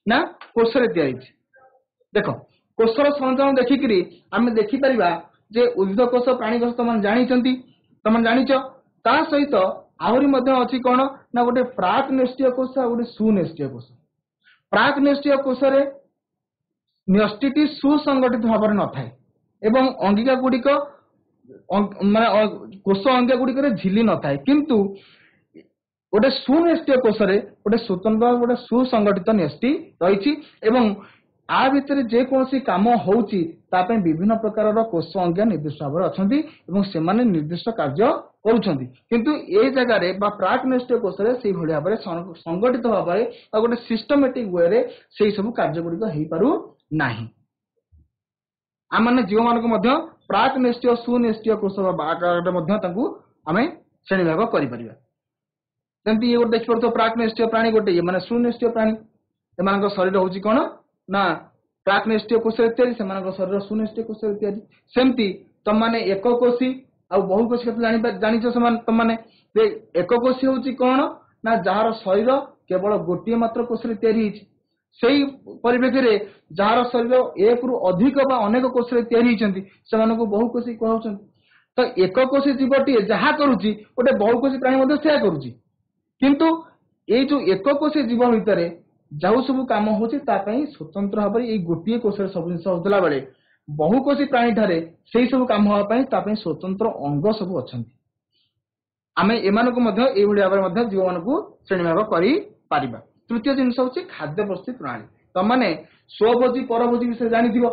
ନା କୋଷରେ ତିଆରି ହେଇଛି। ଦେଖ କୋଷର ସଂରଚନା ଦେଖିକିରି ଆମେ ଦେଖିପାରିବା ଯେ ଉଦ୍ଭିଦ କୋଷ ପ୍ରାଣୀ କୋଷ ତମାନେ ଜାଣିଛନ୍ତି ତମାନେ ଜାଣିଛ ତା ସହିତ ଆହୁରି ମଧ୍ୟ ଅଛି କଣ ନା ଗୋଟେ ପ୍ରାକ୍ ନେଷ୍ଟୀୟ କୋଷ ଆଉ ଗୋଟେ ସୁନେଷ୍ଟୀୟ କୋଷ। ପ୍ରାକ୍ ନେଷ୍ଟୀୟ କୋଷରେ ନ୍ୟଷ୍ଟିଟି ସୁସଂଗଠିତ ଭାବରେ ନଥାଏ ଏବଂ ଅଙ୍ଗିକା ଗୁଡିକ ମାନେ କୋଷ ଅଙ୍ଗିକା ଗୁଡିକରେ ଝିଲି ନଥାଏ। କିନ୍ତୁ ଗୋଟେ ସୁନେଷ୍ଟୀୟ କୋଷରେ ଗୋଟେ ସ୍ୱତନ୍ତ୍ର ଗୋଟେ ସୁସଂଗଠିତ ନ୍ୟଷ୍ଟି ରହିଛି ଏବଂ ଆ ଭିତରେ ଯେକୌଣସି କାମ ହଉଛି ତା ପାଇଁ ବିଭିନ୍ନ ପ୍ରକାରର କୋଷ ଅଙ୍ଗା ନିର୍ଦ୍ଦିଷ୍ଟ ଭାବରେ ଅଛନ୍ତି ଏବଂ ସେମାନେ ନିର୍ଦ୍ଦିଷ୍ଟ କାର୍ଯ୍ୟ କରୁଛନ୍ତି। କିନ୍ତୁ ଏ ଜାଗାରେ ବା ପ୍ରାକ୍ ନେଷ୍ଟୀୟ କୋଷରେ ସେଇଭଳି ଭାବରେ ସଂଗଠିତ ଭାବରେ ଆଉ ଗୋଟେ ସିଷ୍ଟମେଟିକ ୱେରେ ସେଇ ସବୁ କାର୍ଯ୍ୟ ଗୁଡିକ ହେଇପାରୁ ନାହିଁ। ଆମମାନେ ଜୀବମାନଙ୍କୁ ମଧ୍ୟ ପ୍ରାକ୍ ନେଷ୍ଟୀୟ ସୁନେଷ୍ଟୀୟ କୋଷ ଆକାରରେ ମଧ୍ୟ ତାଙ୍କୁ ଆମେ ଶ୍ରେଣୀ ବିଭାଗ କରିପାରିବା। ଯେମିତି ଇଏ ଗୋଟେ ଦେଖିପାରୁଥିବ ପ୍ରାକ୍ ନେଷ୍ଟୀୟ ପ୍ରାଣୀ ଗୋଟେ ଇଏ ମାନେ ସୁନେଷ୍ଟୀୟ ପ୍ରାଣୀ ଏମାନଙ୍କ ଶରୀର ହଉଛି କଣ ନା ପ୍ରାକ୍ ନେଷ୍ଟୀୟ କୋଷରେ ତିଆରି ସେମାନଙ୍କ ଶରୀର ସୁନେଷ୍ଟୀୟ କୋଷରେ ତିଆରି। ସେମିତି ତମାନେ ଏକକୋଷୀ ଆଉ ବହୁକୋଷୀ କଥା ଜାଣିଛ ସେମାନେ ତମାନେ ଯେ ଏକକୋଷୀ ହଉଛି କଣ ନା ଯାହାର ଶରୀର କେବଳ ଗୋଟିଏ ମାତ୍ର କୋଷରେ ତିଆରି ହେଇଛି। ସେଇ ପରିପ୍ରେକ୍ଷୀରେ ଯାହାର ଶରୀର ଏକରୁ ଅଧିକ ବା ଅନେକ କୋଷରେ ତିଆରି ହେଇଛନ୍ତି ସେମାନଙ୍କୁ ବହୁକୋଷୀ କୁହାଉଛନ୍ତି। ତ ଏକକୋଷୀ ଜୀବଟିଏ ଯାହା କରୁଛି ଗୋଟେ ବହୁକୋଷୀ ପ୍ରାଣୀ ମଧ୍ୟ ସେୟା କରୁଛି। କିନ୍ତୁ ଏଇ ଯୋଉ ଏକକୋଷୀ ଜୀବ ଭିତରେ ଯୋଉ ସବୁ କାମ ହଉଛି ତା ପାଇଁ ସ୍ୱତନ୍ତ୍ର ଭାବରେ ଏଇ ଗୋଟିଏ କୋଷରେ ସବୁ ଜିନିଷ ହଉଥିଲା ବେଳେ ବହୁକୋଷୀ ପ୍ରାଣୀ ଠାରେ ସେଇ ସବୁ କାମ ହେବା ପାଇଁ ତା ପାଇଁ ସ୍ୱତନ୍ତ୍ର ଅଙ୍ଗ ସବୁ ଅଛନ୍ତି। ଆମେ ଏମାନଙ୍କୁ ମଧ୍ୟ ଏଇଭଳି ଭାବରେ ମଧ୍ୟ ଜୀବମାନଙ୍କୁ ଶ୍ରେଣୀଭାଗ କରିପାରିବା। ତୃତୀୟ ଜିନିଷ ହଉଛି ଖାଦ୍ୟ ପ୍ରସ୍ତୁତି ପ୍ରଣାଳୀ। ତମାନେ ସ୍ୱଭୋଜୀ ପରଭୋଜୀ ବିଷୟରେ ଜାଣିଥିବ।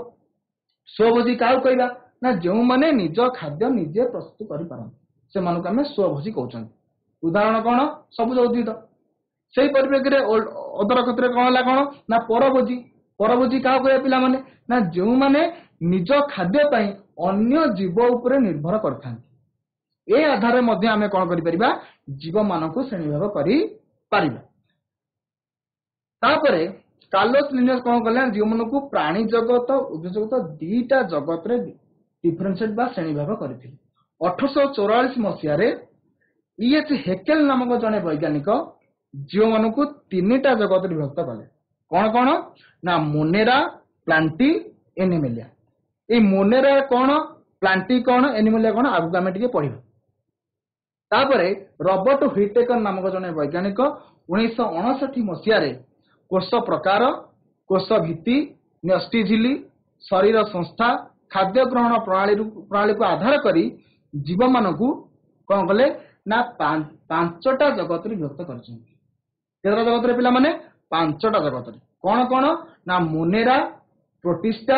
ସ୍ୱଭୋଜୀ କାହାକୁ କହିବା ନା ଯେଉଁମାନେ ନିଜ ଖାଦ୍ୟ ନିଜେ ପ୍ରସ୍ତୁତ କରିପାରନ୍ତି ସେମାନଙ୍କୁ ଆମେ ସ୍ୱଭୋଜୀ କହୁଛନ୍ତି। ଉଦାହରଣ କଣ? ସବୁଜ ଉଦ୍ଭିଦ। ସେଇ ପରିପ୍ରେକ୍ଷୀରେ ଅଦର କ୍ଷେତ୍ରରେ କଣ ହେଲା କଣ ନା ପରଭୋଜୀ। ପରଭୋଜୀ କାହାକୁ କହିବା ପିଲାମାନେ ନା ଯେଉଁମାନେ ନିଜ ଖାଦ୍ୟ ପାଇଁ ଅନ୍ୟ ଜୀବ ଉପରେ ନିର୍ଭର କରିଥାନ୍ତି। ଏ ଆଧାରରେ ମଧ୍ୟ ଆମେ କଣ କରିପାରିବା ଜୀବମାନଙ୍କୁ ଶ୍ରେଣୀଭାଗ କରିପାରିବା। ତାପରେ କାର୍ଲୋସ ଲିନିୟସ କଣ କଲେ ଜୀବମାନଙ୍କୁ ପ୍ରାଣୀ ଜଗତ ଉଦ୍ଭିଦ ଜଗତ ଦିଟା ଜଗତରେ ଡିଫରେନ୍ସିଏଟ ବା ଶ୍ରେଣୀଭାଗ କରିଥିଲେ। 1844 ମସିହାରେ E.H. ହେକେଲ ନାମକ ଜଣେ ବୈଜ୍ଞାନିକ ଜୀବମାନଙ୍କୁ ତିନିଟା ଜଗତରେ ବିଭକ୍ତ କଲେ। କଣ କଣ ନା ମୋନେରା, ପ୍ଲାଣ୍ଟି, ଏନିମେଲିଆ। ଏଇ ମୋନେରା କଣ, ପ୍ଲାଣ୍ଟି କଣ, ଏନିମେଲିଆ କଣ ଆଗକୁ ଆମେ ଟିକେ ପଢିବା। ତାପରେ ରବର୍ଟ ହୁଇଟେକର ନାମକ ଜଣେ ବୈଜ୍ଞାନିକ 1959 ମସିହାରେ କୋଷ ପ୍ରକାର, କୋଷ ଭିତ୍ତି, ନ୍ୟଷ୍ଟି ଝିଲ୍ଲି, ଶରୀର ସଂସ୍ଥା, ଖାଦ୍ୟ ଗ୍ରହଣ ପ୍ରଣାଳୀକୁ ଆଧାର କରି ଜୀବମାନଙ୍କୁ କଣ କଲେ ନା ପାଞ୍ଚଟା ଜଗତରେ ବିଭକ୍ତ କରିଛନ୍ତି। କେତେଟା ଜଗତରେ ପିଲାମାନେ? ପାଞ୍ଚଟା ଜଗତରେ। କଣ କଣ ନା ମୋନେରା, ପ୍ରୋଟିଷ୍ଟା,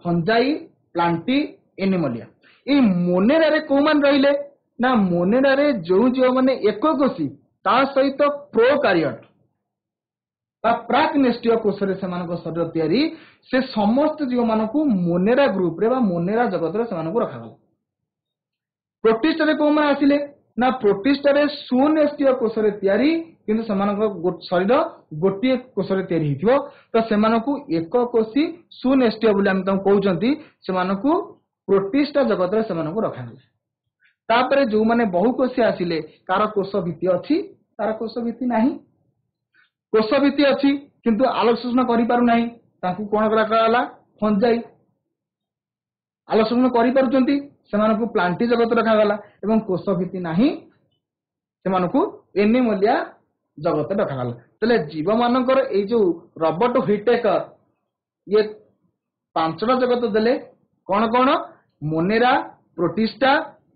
ଫଞ୍ଜାଇ, ପ୍ଲାଣ୍ଟି, ଏନିମୋଲିଆ। ଏଇ ମୋନେରାରେ କୋଉମାନେ ରହିଲେ ନା ମୋନେରାରେ ଯୋଉ ଜୀବମାନେ ଏକକୋଷୀ ତା ସହିତ ପ୍ରୋକାରିଅଟ ବା ପ୍ରାକ୍ ନେଷ୍ଟୀୟ କୋଷରେ ସେମାନଙ୍କ ଶରୀର ତିଆରି, ସେ ସମସ୍ତ ଜୀବମାନଙ୍କୁ ମୋନେରା ଗ୍ରୁପରେ ବା ମୋନେରା ଜଗତରେ ସେମାନଙ୍କୁ ରଖାଗଲା। ପ୍ରୋଟିଷ୍ଟାରେ କୋଉମାନେ ଆସିଲେ ନା ପ୍ରୋଟିଷ୍ଟାରେ ସୁନେଷ୍ଟୀୟ କୋଷରେ ତିଆରି, କିନ୍ତୁ ସେମାନଙ୍କ ଶରୀର ଗୋଟିଏ କୋଷରେ ତିଆରି ହେଇଥିବ, ତ ସେମାନଙ୍କୁ ଏକକୋଷୀ ସୁନେଷ୍ଟୀୟ ବୋଲି ଆମେ ତାଙ୍କୁ କହୁଛନ୍ତି, ସେମାନଙ୍କୁ ପ୍ରୋଟିଷ୍ଟା ଜଗତରେ ସେମାନଙ୍କୁ ରଖାଗଲା। ତାପରେ ଯୋଉମାନେ ବହୁକୋଷୀ ଆସିଲେ, କାହାର କୋଷ ଭିତ୍ତି ଅଛି, କାହାର କୋଷ ଭିତ୍ତି ନାହିଁ। କୋଷ ଭିତ୍ତି ଅଛି କିନ୍ତୁ ଆଲୋକ ଶୋଷଣ କରିପାରୁନାହିଁ, ତାଙ୍କୁ କଣ କରାଗଲା ଫଞ୍ଜାଇ। ଆଲୋକ ଶୋଷଣ କରିପାରୁଛନ୍ତି ସେମାନଙ୍କୁ ପ୍ଲାଣ୍ଟି ଜଗତ ରଖାଗଲା, ଏବଂ କୋଷ ଭିତ୍ତି ନାହିଁ ସେମାନଙ୍କୁ ଏନିମୋଲିଆ ଜଗତରେ ରଖାଗଲା। ତାହେଲେ ଜୀବ ମାନଙ୍କର ଏଇ ଯୋଉ ରବର୍ଟ ହୁଇଟେକର ଇଏ ପାଞ୍ଚଟା ଜଗତ ଦେଲେ। କଣ କଣ? ମୋନେରା, ପ୍ରୋଟିଷ୍ଟା,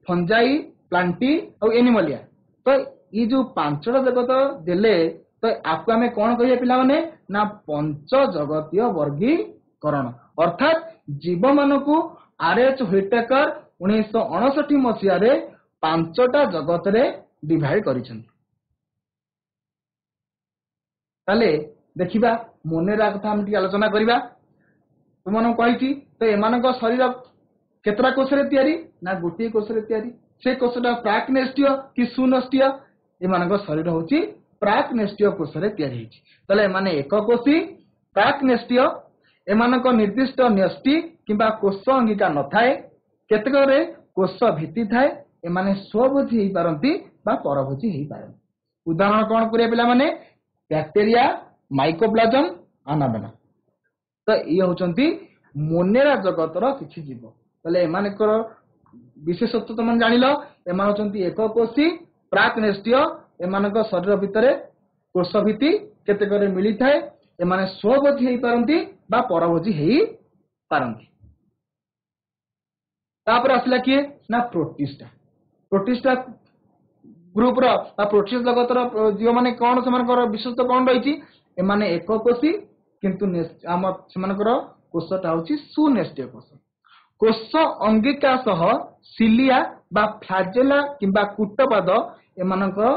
ଫଞ୍ଜାଇ, ପ୍ଲାଣ୍ଟି ଆଉ ଏନିମୋଲିଆ। ତ ଏଇ ଯୋଉ ପାଞ୍ଚଟା ଜଗତ ଦେଲେ, ତ ଆକୁ ଆମେ କଣ କହିବା ପିଲାମାନେ ନା ପଞ୍ଚ ଜଗତୀୟ ବର୍ଗୀକରଣ। ଅର୍ଥାତ୍ ଜୀବମାନଙ୍କୁ R.H. ହୁଇଟେକର 1959 ମସିହାରେ ପାଞ୍ଚଟା ଜଗତରେ ଡିଭାଇଡ କରିଛନ୍ତି। ତାହେଲେ ଦେଖିବା ମୋନେରା କଥା ଆମେ ଟିକେ ଆଲୋଚନା କରିବା। ତୁମମାନଙ୍କୁ କହିଛି ତ ଏମାନଙ୍କ ଶରୀର କେତେଟା କୋଷରେ ତିଆରି ନା ଗୋଟିଏ କୋଷରେ ତିଆରି। ସେ କୋଷଟା ପ୍ରାକ୍ ନେଷ୍ଟୀୟ କି ସୁନେଷ୍ଟୀୟ? ଏମାନଙ୍କ ଶରୀର ହଉଛି ପ୍ରାକ୍ ନେଷ୍ଟୀୟ କୋଷରେ ତିଆରି ହେଇଛି। ତାହେଲେ ଏମାନେ ଏକକୋଷୀ, ପ୍ରାକ୍ ନେଷ୍ଟୀୟ। ଏମାନଙ୍କ ନିର୍ଦ୍ଦିଷ୍ଟ ନ୍ୟଷ୍ଟି କିମ୍ବା କୋଷ ଅଙ୍ଗିକା ନଥାଏ। କେତେକରେ କୋଷ ଭିତ୍ତି ଥାଏ। ଏମାନେ ସ୍ୱଭୋଜୀ ହେଇପାରନ୍ତି ବା ପରଭୋଜୀ ହେଇପାରନ୍ତି। ଉଦାହରଣ କଣ କରିବା ପିଲାମାନେ? ବ୍ୟାକ୍ଟେରିଆ, ମାଇକୋପ୍ଲାଜମ, ଆନାବେନା। ତ ଇଏ ହଉଛନ୍ତି ମୋନେରା ଜଗତର କିଛି ଜୀବ। ତାହେଲେ ଏମାନଙ୍କର ବିଶେଷତ୍ୱ ତମେ ଜାଣିଲ, ଏମାନେ ହଉଛନ୍ତି ଏକକୋଷୀ, ପ୍ରାକ୍ ନେଷ୍ଟୀୟ। ଏମାନଙ୍କ ଶରୀର ଭିତରେ କୋଷ ଭିତ୍ତି କେତେକରେ ମିଳିଥାଏ। ଏମାନେ ସ୍ୱଭୋଜୀ ହେଇପାରନ୍ତି ବା ପରଭୋଜୀ ହେଇପାରନ୍ତି। ତାପରେ ଆସିଲା କିଏ ନା ପ୍ରୋଟିଷ୍ଟା। ପ୍ରୋଟିଷ୍ଟା ଗ୍ରୁପର ବା ପ୍ରୋଟିଷ୍ଟା ଜଗତର ଜୀବ ମାନେ କଣ, ସେମାନଙ୍କର ବିଶେଷତ୍ୱ କଣ ରହିଛି? ଏମାନେ ଏକକୋଷୀ କିନ୍ତୁ ସେମାନଙ୍କର କୋଷଟା ହଉଛି ସୁନେଷ୍ଟୀୟ କୋଷ। କୋଷ ଅଙ୍ଗିକା ସହ ସିଲିଆ ବା ଫ୍ଲାଜେଲା କିମ୍ବା କୁଟପାଦ ଏମାନଙ୍କର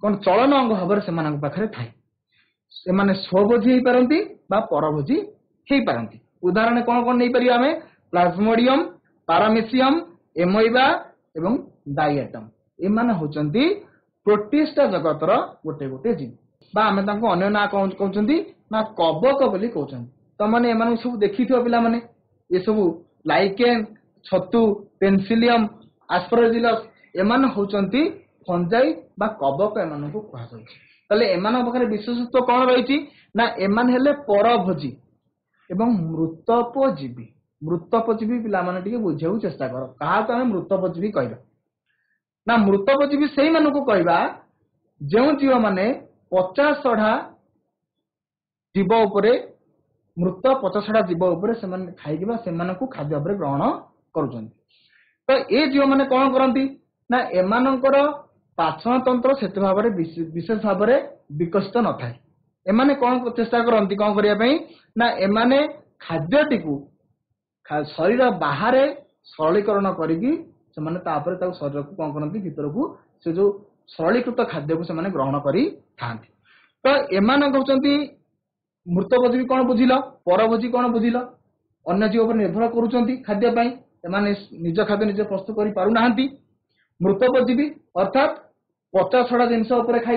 କଣ ଚଳନ ଅଙ୍ଗ ଭାବରେ ସେମାନଙ୍କ ପାଖରେ ଥାଏ। ସେମାନେ ସ୍ୱଭୋଜୀ ହେଇପାରନ୍ତି ବା ପରଭୋଜୀ ହେଇପାରନ୍ତି। ଉଦାହରଣ କଣ କଣ ନେଇପାରିବା ଆମେ? ପ୍ଲାଜମୋଡିୟମ, ପାରାମିସିୟମ, ଏମୋଇବା ଏବଂ ଡାଇଆଟମ। ଏମାନେ ହଉଛନ୍ତି ପ୍ରୋଟିଷ୍ଟା ଜଗତର ଗୋଟେ ଗୋଟେ ଜୀବ, ବା ଆମେ ତାଙ୍କୁ ଅନ୍ୟ ନାଁ କହୁଛନ୍ତି ନା କବକ ବୋଲି କହୁଛନ୍ତି। ତମାନେ ଏମାନଙ୍କୁ ସବୁ ଦେଖିଥିବ ପିଲାମାନେ। ଏସବୁ ଲାଇକେନ, ଛତୁ, ପେନସିଲିୟମ, ଆସ୍ପରଜିଲସ ଏମାନେ ହଉଛନ୍ତି ଫଞ୍ଜାଇ ବା କବକ, ଏମାନଙ୍କୁ କୁହାଯାଉଛି। ତାହେଲେ ଏମାନଙ୍କ ପାଖରେ ବିଶେଷତ୍ୱ କଣ ରହିଛି ନା ଏମାନେ ହେଲେ ପରଭୋଜୀ ଏବଂ ମୃତପଜୀବୀ। ମୃତପଜୀବୀ ପିଲାମାନେ ଟିକେ ବୁଝିବାକୁ ଚେଷ୍ଟା କର। କାହାକୁ ଆମେ ମୃତପଜୀବୀ କହିବା ନା ମୃତପଜୀବୀ ସେଇମାନଙ୍କୁ କହିବା ଯେଉଁ ଜୀବ ମାନେ ପଚାସଢା ଜୀବ ଉପରେ, ମୃତ ପଚାସଢା ଜୀବ ଉପରେ ସେମାନେ ଖାଇକି ବା ସେମାନଙ୍କୁ ଖାଦ୍ୟ ଭାବରେ ଗ୍ରହଣ କରୁଛନ୍ତି। ତ ଏ ଜୀବ ମାନେ କଣ କରନ୍ତି ନା ଏମାନଙ୍କର ପାଚନ ତନ୍ତ୍ର ସେତେ ଭାବରେ ବିଶେଷ ଭାବରେ ବିକଶିତ ନଥାଏ। एमाने कौन चेष्टा करती कौन करने ना एमाने खाद्यटी शरीर बाहर सरलीकरण करिकी शरीर को कौन करती भीतर को से जो सरलीकृत खाद्य को से ग्रहण करी थांती। तो एमान कहते मृत भोजी कौन बुझिल पर भोजी कौन बुझिल अन्य जीव पर निर्भर करुँच खाद्य एमाने निज खाद्य निजे प्रस्तुत कर पारु नाहंती। मृत भोजी भी अर्थात पचा छड़ा जिनस खाई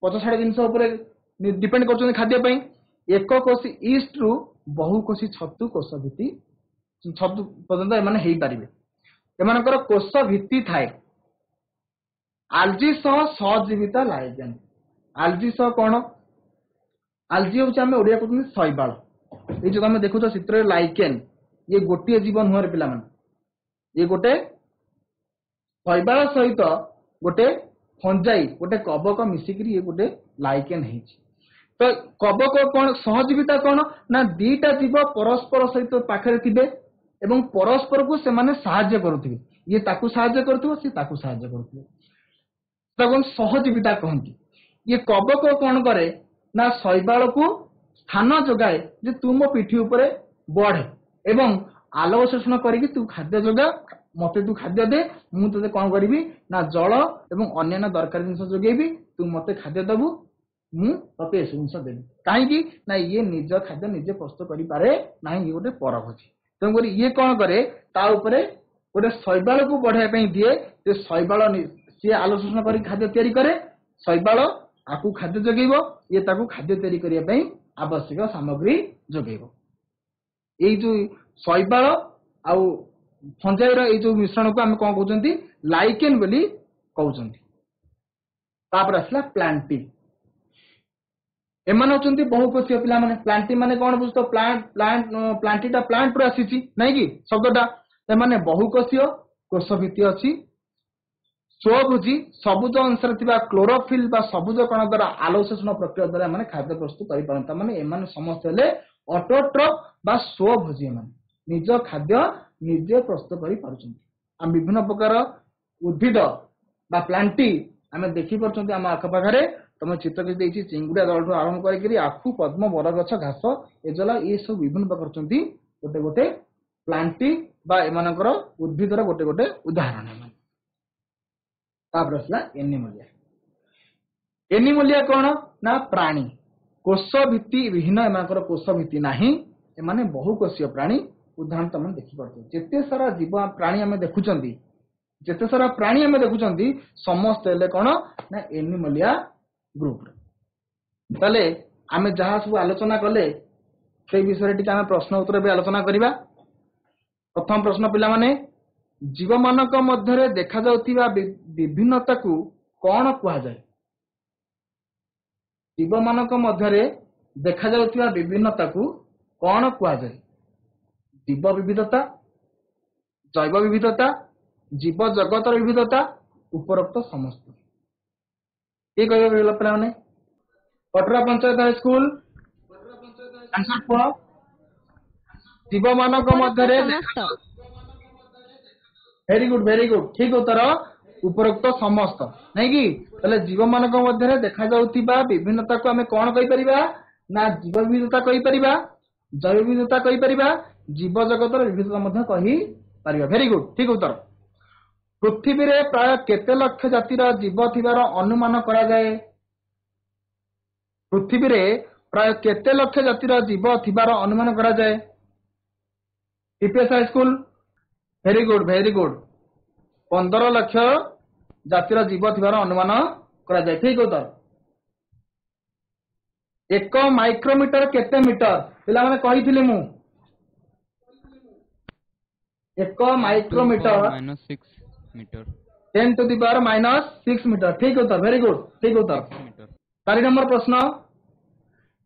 पचा छड़ा जिन डिपेंड कर खाद्य एक कोशी ईस्ट रु बहु कोशी छतु कोष भित्ति छतु पर्यंत एमाने हेई पारिबे। एमानकर कोष भित्ति थाए आलजी सह सजीविता लाइकेन। आलजी सह कौन आलजी हूँ आम ओडिया कहते शैवाल ये जो तुम देखुच चित्र लाइकेन ये गोटे जीवन नुह पिला ये गोटे शैवाल सहित गोटे फंजाई गोटे कबक मिसिकी ये गोटे लाइकेन है। तो कबक कौन सहजीविता कौन ना दीटा जीव परस्पर सहित पाखे थे एवं परस्पर को से साहाय्य करुवे ये ताकू साहाय्य करुव सी ताकू साहाय्य करुवे सहजीविता कहती। ये कबक कौन करे ना शैवाल को स्थान जोगाए जे तू मो पिठी उपरे बढ़े एवं आलोक शोषण करके तू खाद्य जोगा मते तू खाद्य दे मु ते कौन करी ना जल एवं अन्य दरकार जिन जोगेबी तू मते खाद्य दबु मु ते जिन देवी कहीं ना ये निज खाद्य निजे प्रस्तुत करे ना ये गोटे परभोजी तेणुक ये कौन करे गोटे शैवाल को बढ़ाई दिए शैवाल सी आलोक शोषण कर खाद्य तैयारी करे शैवाल आपको खाद्य जगेब ये ताकू खाद्य तैयारी करने आवश्यक सामग्री जगेब। ये जो शैवाल आउ फंजाईर ये जो मिश्रण को आम कौन कहते लाइकेन बोली कहते। आसला प्लांटी एमान होचंती बहुकोषीय पिला माने प्लांटी माने कौन बुझ तो प्लांटीटा प्लांट रू आसी नहीं कि शब्दटा एमाने बहुकोषीय कोष भित्ति अच्छी स्वभोजी सबुज अंश क्लोरोफिल सबुज कण द्वारा आलोक शोषण प्रक्रिया द्वारा माने खाद्य प्रस्तुत कर माने एमाने समस्त हेले ऑटोट्रॉफ बा स्वभोजी माने निज खाद्य निजे प्रस्तुत कर पारुछंती। हम विभिन्न प्रकार उद्भिद बा प्लांटी आम देखि परछंती हम आखपाखरे तुम चित्र के देछि चिंगुड़ा दल आरंभ करी आखु पद्म बरगछ घास एजला ये सब विभिन्न प्रकार गोटे गोटे प्लांटी बा एमानकर उद्भिदर गोटे गोटे उदाहरण है। एनिमोलिया एनिमोलिया कौन ना प्राणी कोष भित्ति विहीन एमानकर कोष भित्ति नाही एमाने बहुकोषीय प्राणी उदाहरण तुम देखिपे जेते सारा जीव प्राणी आम देखुंती जेते सारा प्राणी आम देखुंती समस्त हेले कौन ना एनिमोलिया ग्रुप ताले आम जहाँ सब आलोचना कले से विषय टी आम प्रश्न उत्तर भी आलोचना करवा। प्रथम प्रश्न पिला माने जीव मानक मध्य देखा जाउथिबा विभिन्नता को कौन कहा जाए। जीव मानक मध्य देखा जाउथिबा विभिन्नता को कौन कहा जाए। जीव विविधता जैव विविधता जीव जगतर विविधता उपरोक्त समस्त ये कह पे कटरा पंचायत हाईस्कूल आंसर कह जीव मानक मध्य वेरी गुड ठीक उत्तर उपरोक्त समस्त नहीं कि जीव मानक मध्य देखा जाउथिबा विभिन्नता को आम कौन कहि परिबा ना जीव विविधता कहि परिबा जैव विविधता कहि परिबा जीव जगतर विविधता मध्य कहि परिबा। वेरी गुड ठीक उत्तर। पृथ्वी रे प्राय केते लक्ष जातिर जीव थिबार अनुमान करा जाए। पृथ्वी रे प्राय केते लक्ष जातिर जीव थिबार अनुमान करा जाए। TPS high school very good 15 lakh जातिर जीव थिबार अनुमान करा जाए ठीक उत्तर। 1 माइक्रोमीटर केते मीटर पिला माने कहिथिले मु 1 micrometre -6 metre 10 to the power -6 metre ठीक उत्तर। वेरी गुड ठीक उत्तर। 4 नंबर प्रश्न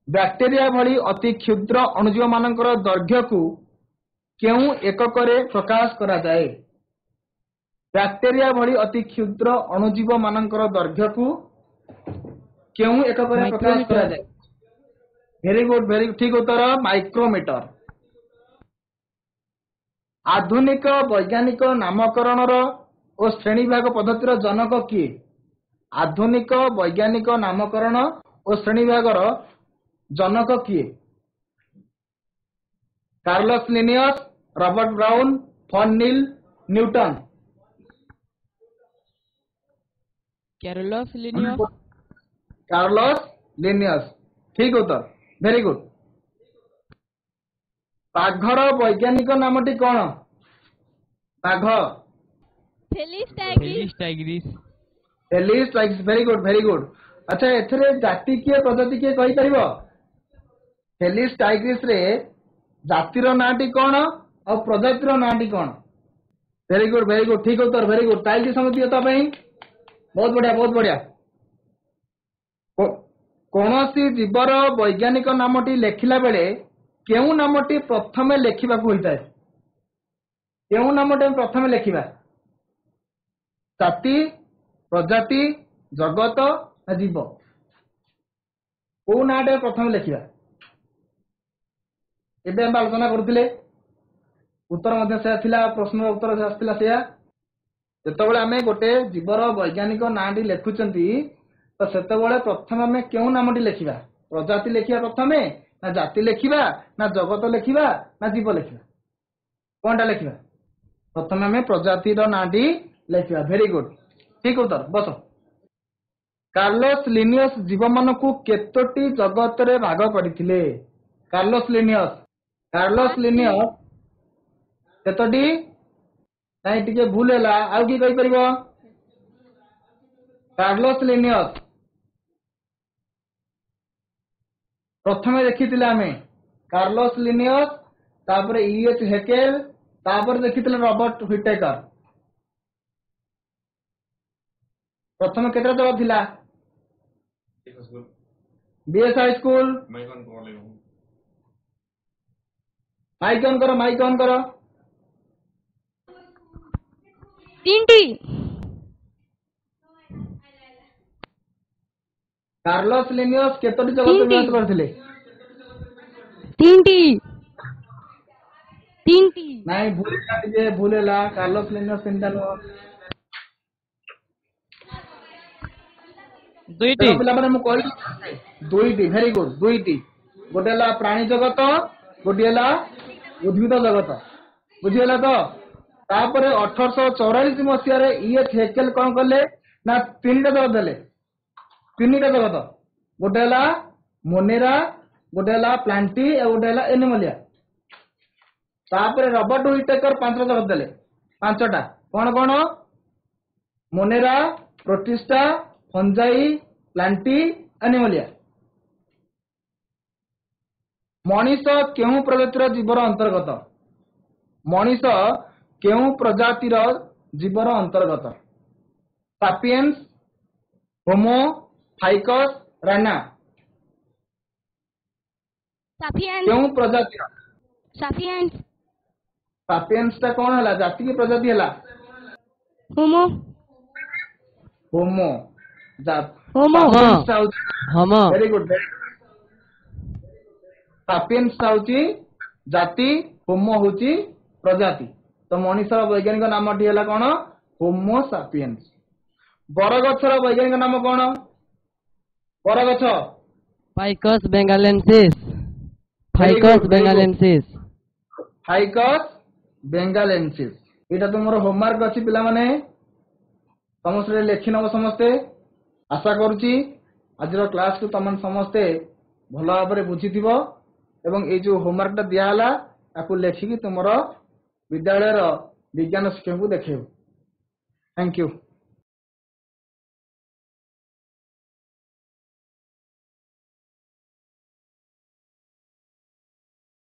बैक्टेरिया भली अति क्षुद्र अणुजीव मानकर दैर्घ्य को केउ एकक रे प्रकाश करा जाए। बैक्टेरिया भली अति क्षुद्र अणुजीव मानकर दैर्घ्य को केउ एकक रे प्रकाश करा जाए। वेरी ठीक उत्तर माइक्रोमीटर। आधुनिक वैज्ञानिक नामकरणर और श्रेणी विभाग पद्धतिर जनक किए। आधुनिक वैज्ञानिक नामकरण ଓ ଶ୍ରେଣୀ ବିଭାଗର ଜନକ କିଏ? କାର୍ଲୋସ୍ ଲିନିୟସ୍, ରବର୍ଟ ବ୍ରାଉନ, ଫନ୍ ନିଲ୍, Newton. Carlos Linnaeus. Carlos Linnaeus, ଠିକ ଉତ୍ତର, ଭେରି ଗୁଡ। ବାଘର ବୈଜ୍ଞାନିକ ନାମଟି କଣ? ବାଘ, Felis Tigris. Felis tigris, very good very good. ଆଚ୍ଛା ଏଥିରେ ଜାତି କିଏ ପ୍ରଜାତି କିଏ କହିପାରିବ? ହେଲିସ୍ ଟାଇଗ୍ରିସ୍ ରେ ଜାତିର ନାଁଟି କଣ ଆଉ ପ୍ରଜାତିର ନାଁଟି କଣ? ଭେରି ଗୁଡ ଠିକ ଉତ୍ତର, ଭେରି ଗୁଡ। ତାଇଲି ସମିତି ତା ପାଇଁ ବହୁତ ବଢିଆ ବହୁତ ବଢିଆ। କୌଣସି ଜୀବର ବୈଜ୍ଞାନିକ ନାମଟି ଲେଖିଲା ବେଳେ କେଉଁ ନାମଟି ପ୍ରଥମେ ଲେଖିବାକୁ ହୋଇଥାଏ? କେଉଁ ନାମଟି ପ୍ରଥମେ ଲେଖିବା? ଜାତି, ପ୍ରଜାତି, ଜଗତ ନା ଜୀବ? କୋଉ ନାଁଟା ପ୍ରଥମେ ଲେଖିବା? ଏବେ ଆମେ ଆଲୋଚନା କରୁଥିଲେ, ଉତ୍ତର ମଧ୍ୟ ସେୟା ଥିଲା, ପ୍ରଶ୍ନର ଉତ୍ତର ଆସିଥିଲା ସେୟା। ଯେତେବେଳେ ଆମେ ଗୋଟେ ଜୀବର ବୈଜ୍ଞାନିକ ନାଁଟି ଲେଖୁଛନ୍ତି ତ ସେତେବେଳେ ପ୍ରଥମେ ଆମେ କେଉଁ ନାମଟି ଲେଖିବା? ପ୍ରଜାତି ଲେଖିବା ପ୍ରଥମେ ନା ଜାତି ଲେଖିବା ନା ଜଗତ ଲେଖିବା ନା ଜୀବ ଲେଖିବା? କଣଟା ଲେଖିବା? ପ୍ରଥମେ ଆମେ ପ୍ରଜାତିର ନାଁଟି ଲେଖିବା। ଭେରି ଗୁଡ, ଠିକ ଉତ୍ତର, ବସ। କାର୍ଲୋସ୍ ଲିନିୟସ୍ ଜୀବମାନଙ୍କୁ କେତୋଟି ଜଗତରେ ଭାଗ କରିଥିଲେ? କାର୍ଲୋସ୍ ଲିନିୟସ୍ କେତୋଟି? ନାଇଁ ଟିକେ ଭୁଲ ହେଲା, ଆଉ କିଏ କହିପାରିବ? କାର୍ଲୋସ୍ ଲିନିୟସ୍ ପ୍ରଥମେ ଦେଖିଥିଲେ ଆମେ କାର୍ଲୋସ୍ ଲିନିୟସ୍, ତାପରେ E.H. ହେକେଲ, ତାପରେ ଦେଖିଥିଲେ ରବର୍ଟ ହୁଇଟେକର। ପ୍ରଥମେ କେତେଟା ଜଗତ ଥିଲା? BS high school. Mic on କର। ତିନଟି। କାର୍ଲୋସ୍ ଲିନିୟସ୍ କେତୋଟି ଜଗତ ବିଭାଗ କରିଥିଲେ? ତିନଟି। ନାଇଁ ଭୁଲ ହେଲା, ଟିକେ ଭୁଲ ହେଲା। କାର୍ଲୋସ୍ ଲିନିୟସ୍ ତିନିଟା ନୁହଁ। ଦୁଇଟି। ପିଲାମାନେ ମୁଁ କହିଲି ଦୁଇଟି, ଭେରି ଗୁଡ, ଦୁଇଟି। ଗୋଟେ ହେଲା ପ୍ରାଣୀ ଜଗତ, ଗୋଟିଏ ହେଲା ଉଦ୍ଭିଦ ଜଗତ, ବୁଝିଗଲା ତ? ତାପରେ 1844 ମସିହାରେ E.H. ହେକେଲ କଣ କଲେ ନା ତିନିଟା ଜଗତ ଦେଲେ, ତିନିଟା ଜଗତ। ଗୋଟେ ହେଲା ମୋନେରା, ଗୋଟେ ହେଲା ପ୍ଲାଣ୍ଟି ଆଉ ଗୋଟେ ହେଲା ଏନିମଲିଆ। ତାପରେ ରବର୍ଟ ହୁଇଟେକର 5ଟା ଜଗତ ଦେଲେ, 5ଟା। କଣ କଣ? ମୋନେରା, ପ୍ରୋଟିଷ୍ଟା, ଫଞ୍ଜାଇ, ପ୍ଲାଣ୍ଟି, ଏନିମଲିଆ। ମଣିଷ କେଉଁ ପ୍ରଜାତିର ଜୀବର ଅନ୍ତର୍ଗତ? ମଣିଷ କେଉଁ ପ୍ରଜାତିର ଜୀବର ଅନ୍ତର୍ଗତ? Sapiens, Homo, Ficus, Rana. କେଉଁ ପ୍ରଜାତିର? ସାପିଏନ୍ସ ଟା କଣ ହେଲା? ଜାତି କି ପ୍ରଜାତି ହେଲା? ହୋମୋ। Very good. ସାପିଏନ୍ସ ହଉଛି ଜାତି, ହୋମୋ ହଉଛି ପ୍ରଜାତି। ତ ମଣିଷର ବୈଜ୍ଞାନିକ ନାମଟି ହେଲା କଣ? Homo Sapiens. ବରଗଛର ବୈଜ୍ଞାନିକ ନାମ କଣ? ବରଗଛ? ଫାଇକସ୍ ବେଙ୍ଗାଲେନ୍ସିସ୍। ଏଇଟା ତୁମର ହୋମୱାର୍କ ଅଛି ପିଲାମାନେ, ସମସ୍ତେ ଲେଖି ନବ। ସମସ୍ତେ ଆଶା କରୁଛି ଆଜିର କ୍ଲାସକୁ ତମେ ସମସ୍ତେ ଭଲ ଭାବରେ ବୁଝିଥିବ ଏବଂ ଏଇ ଯୋଉ ହୋମୱାର୍କଟା ଦିଆହେଲା ତାକୁ ଲେଖିକି ତୁମର ବିଦ୍ୟାଳୟର ବିଜ୍ଞାନ ଶିକ୍ଷକଙ୍କୁ ଦେଖେଇବ। Thank you.